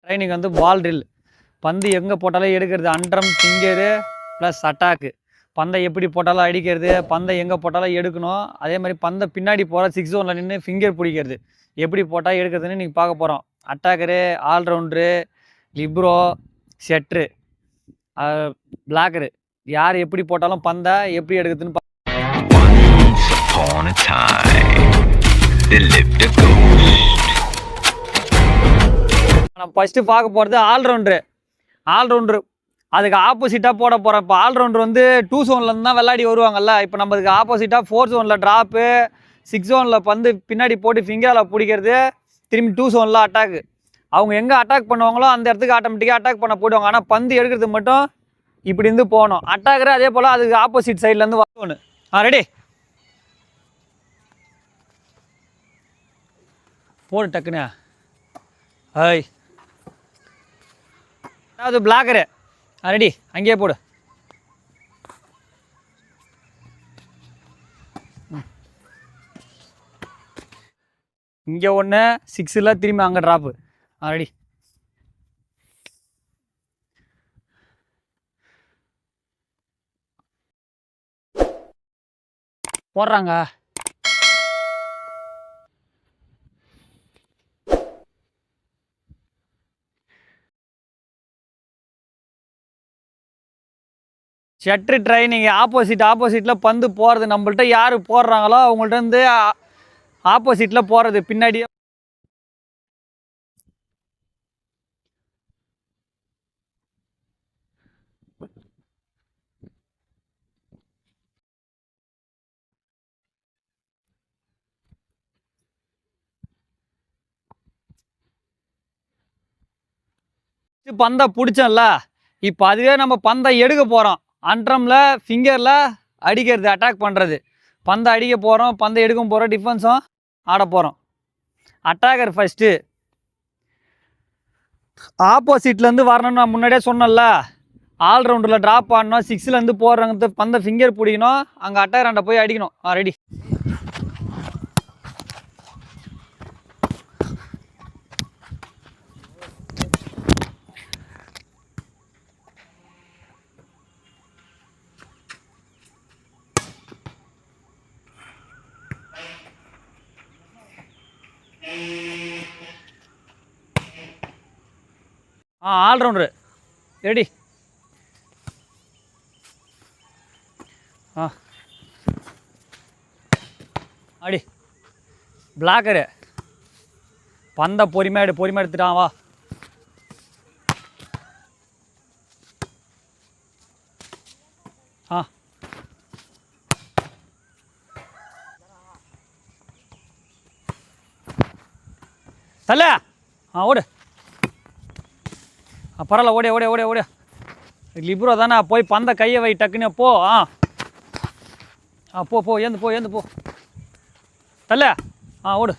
Training வந்து பால் drill. பந்து எங்கே போட்டாலும் எடுக்கிறது. அண்ட்ரம், ஃபிங்கரு ப்ளஸ் அட்டாக்கு. பந்தை எப்படி போட்டாலும் அடிக்கிறது, பந்தை எங்கே போட்டாலும் எடுக்கணும். அதே மாதிரி பந்தை பின்னாடி போகிற 6 ஜோனில் நின்று ஃபிங்கர் பிடிக்கிறது, எப்படி போட்டால் எடுக்கிறதுன்னு நீங்கள் பார்க்க போகிறோம். அட்டாக்கரு, ஆல்ரவுண்டரு, லிப்ரோ, செட்ரு, பிளாக்கரு, யார் எப்படி போட்டாலும் பந்தை எப்படி எடுக்கிறதுன்னு நம்ம ஃபஸ்ட்டு பார்க்க போகிறது ஆல்ரவுண்டரு. அதுக்கு ஆப்போசிட்டாக போட போகிறோம். இப்போ ஆல்ரவுண்டர் வந்து 2 ஜோன்லேருந்து தான் விளையாடி வருவாங்கல்ல. இப்போ நம்மளுக்கு ஆப்போசிட்டாக 4 ஜோனில் ட்ராப்பு, 6 ஜோனில் பந்து பின்னாடி போட்டு ஃபிங்கரில் பிடிக்கிறது, திரும்பி 2 ஜோனில் அட்டாக்கு. அவங்க எங்கே அட்டாக் பண்ணுவாங்களோ அந்த இடத்துக்கு ஆட்டோமேட்டிக்காக அட்டாக் பண்ண போயிடுவாங்க. ஆனால் பந்து எடுக்கிறது மட்டும் இப்படி இருந்து போகணும். அட்டாக்கரு அதே போல் அதுக்கு ஆப்போசிட் சைட்லேருந்து வரணும். ரெடி, போடு டக்குன்னு. அதாவது பிளாக்கரு ரெடி, அங்கேயே போடு. இங்கே ஒன்று 6ல் திரும்பி அங்கே ட்ராப்பு. ரெடி, போடுறாங்க. ஷட்ரு ட்ரைனிங் ஆப்போசிட்டில் பந்து போகிறது. நம்மள்ட்ட யார் போடுறாங்களோ அவங்கள்ட்ட வந்து ஆப்போசிட்டில் போகிறது பின்னாடியே. பந்தை பிடிச்சோம்ல, இப்போ அதுவே நம்ம பந்தை எடுக்க போகிறோம். அண்ட்ரமில் ஃபிங்கரில் அடிக்கிறது, அட்டாக் பண்ணுறது. பந்தை அடிக்க போகிறோம், பந்தை எடுக்க போகிறோம், டிஃபென்ஸும் ஆட போகிறோம். அட்டாக்கர் ஃபஸ்ட்டு ஆப்போசிட்லேருந்து வரணும்னு நான் முன்னாடியே சொன்னேன்ல. ஆல்ரவுண்டரில் ட்ராப் ஆடணும், 6லேருந்து போடுறவங்க பந்தை ஃபிங்கர் பிடிக்கணும், அங்கே அட்டாக்கராண்ட போய் அடிக்கணும். Ready, all-rounder ready. அடி, பிளாக்கரு பந்தை பொறுமையாக எடுத்துட்டான். வா, தல்ல, ஓடு. பரவாயில்ல, ஓடியா. லிப்ரோ தானே, போய் பந்தை கையை வை டக்குன்னு. போ போ ஏந்து போ. தல்ல, ஓடு.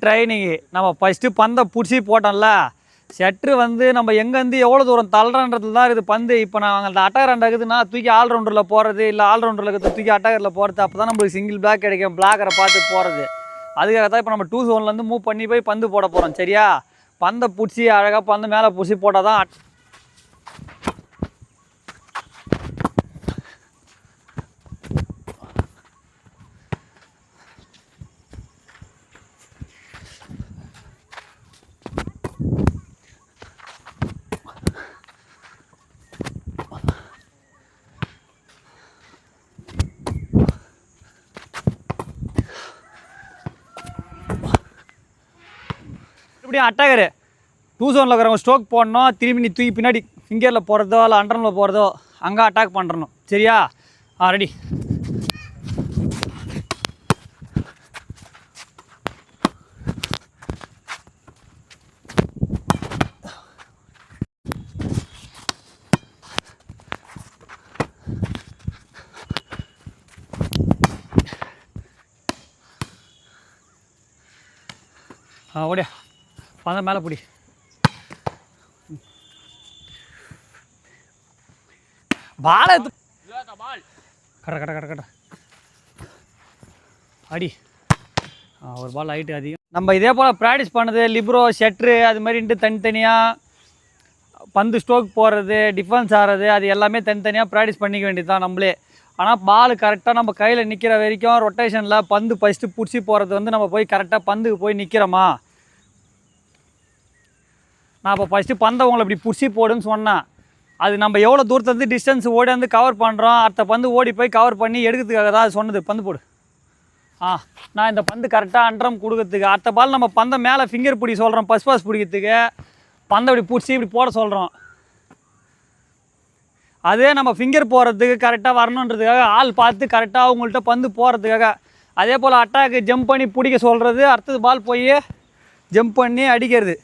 ட்ரைனிங் நம்ம ஃபஸ்ட்டு பந்தை பிடிச்சி போட்டோம்ல. ஷட்ரு வந்து நம்ம எங்கேருந்து எவ்வளோ தூரம் தள்ளுறன்றதுல தான் இருக்குது பந்து. இப்போ நான் அந்த அட்டாக்கர் இருக்குதுன்னா தூக்கி ஆல்ரவுண்டரில் போகிறது, இல்லை ஆல்ரவுண்டரில் இருக்கிறது தூக்கி அட்டாக்கரில் போகிறது. அப்போ தான் நம்மளுக்கு சிங்கிள் பிளாக் கிடைக்கும், பிளாக்கரை பார்த்து போகிறது. அதுக்காக தான் இப்போ நம்ம 2 ஜோன்லேருந்து மூவ் பண்ணி போய் பந்து போட போகிறோம். சரியா, பந்தை பிடிச்சி அழகாக பந்து மேலே பிடிச்சி போட்டால் தான். இப்படியும் அட்டாக்கரு 2 ஜோனில் இருக்கிறவங்க ஸ்ட்ரோக் போடணும். திரும்பி நீ தூக்கி பின்னாடி ஃபிங்கரில் போகிறதோ இல்லை அண்டரில் போகிறதோ அங்கே அட்டாக் பண்ணுறணும். சரியா, ரெடி. ஓடியா, பந்தம் மேலே பிடி. பால் கட்ட அடி ஒரு பால் ஹைட்டு அதிகம். நம்ம இதே போல் ப்ராக்டிஸ் பண்ணது லிப்ரோ ஷெட்ரு அது மாதிரின்ட்டு தனித்தனியாக பந்து ஸ்ட்ரோக் போடுறது டிஃபென்ஸ் ஆடுறது அது எல்லாமே தனித்தனியாக ப்ராக்டிஸ் பண்ணிக்க வேண்டியது தான் நம்மளே. ஆனால் பால் கரெக்டாக நம்ம கையில் நிற்கிற வரைக்கும் ரொட்டேஷனில் பந்து ஃபஸ்ட்டு பிடிச்சி போகிறது வந்து நம்ம போய் கரெக்டாக பந்துக்கு போய் நிற்கிறோமா. நான் இப்போ ஃபஸ்ட்டு பந்தை உங்களை இப்படி பிடிச்சி போடுன்னு சொன்னேன். அது நம்ம எவ்வளோ தூரத்துலேருந்து டிஸ்டன்ஸ் ஓடி வந்து கவர் பண்ணுறோம், அடுத்த பந்து ஓடி போய் கவர் பண்ணி எடுக்கிறதுக்காக தான் அது சொன்னது. பந்து போடு. நான் இந்த பந்து கரெக்டாக அண்டரம் கொடுக்கறதுக்கு, அடுத்த பால் நம்ம பந்தை மேலே ஃபிங்கர் பிடி சொல்கிறோம், பஸ் பாஸ் பிடிக்கிறதுக்கு பந்தை இப்படி பிடிச்சி இப்படி போட சொல்கிறோம். அதே நம்ம ஃபிங்கர் போகிறதுக்கு கரெக்டாக வரணுன்றதுக்காக ஆள் பார்த்து கரெக்டாக அவங்கள்ட்ட பந்து போகிறதுக்காக. அதே போல் அட்டாக்கு ஜம்ப் பண்ணி பிடிக்க சொல்கிறது, அடுத்தது பால் போய் ஜம்ப் பண்ணி அடிக்கிறது.